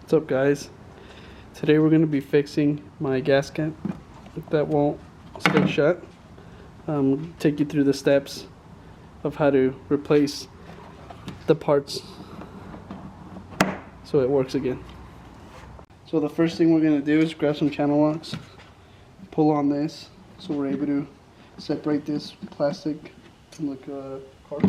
What's up, guys? Today we're going to be fixing my gasket that won't stay shut. Take you through the steps of how to replace the parts so it works again. So the first thing we're going to do is grab some channel locks, pull on this so we're able to separate this plastic from the car.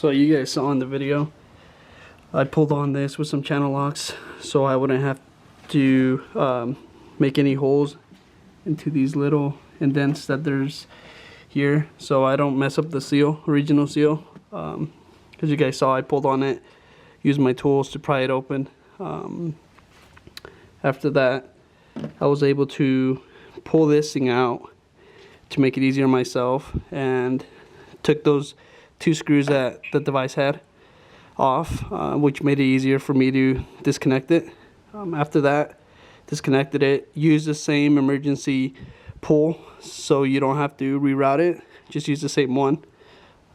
So you guys saw in the video, I pulled on this with some channel locks so I wouldn't have to make any holes into these little indents that there's here, so I don't mess up the seal, original seal. As you guys saw, I pulled on it, used my tools to pry it open. After that, I was able to pull this thing out to make it easier myself, and took those 2 screws that the device had off, which made it easier for me to disconnect it. After that, disconnected it, used the same emergency pull so you don't have to reroute it, just use the same one.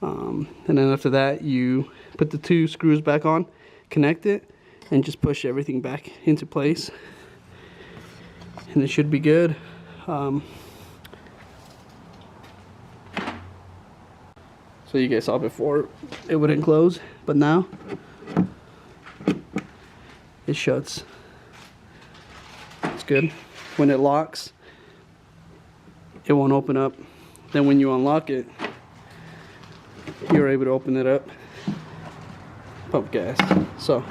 And then after that, you put the 2 screws back on, connect it, and just push everything back into place, and it should be good. So you guys saw before it wouldn't close, but now it shuts. It's good. When it locks, it won't open up. Then when you unlock it, you're able to open it up, pump gas. So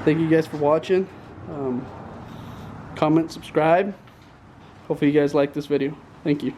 thank you guys for watching. Comment, subscribe. Hopefully you guys like this video. Thank you.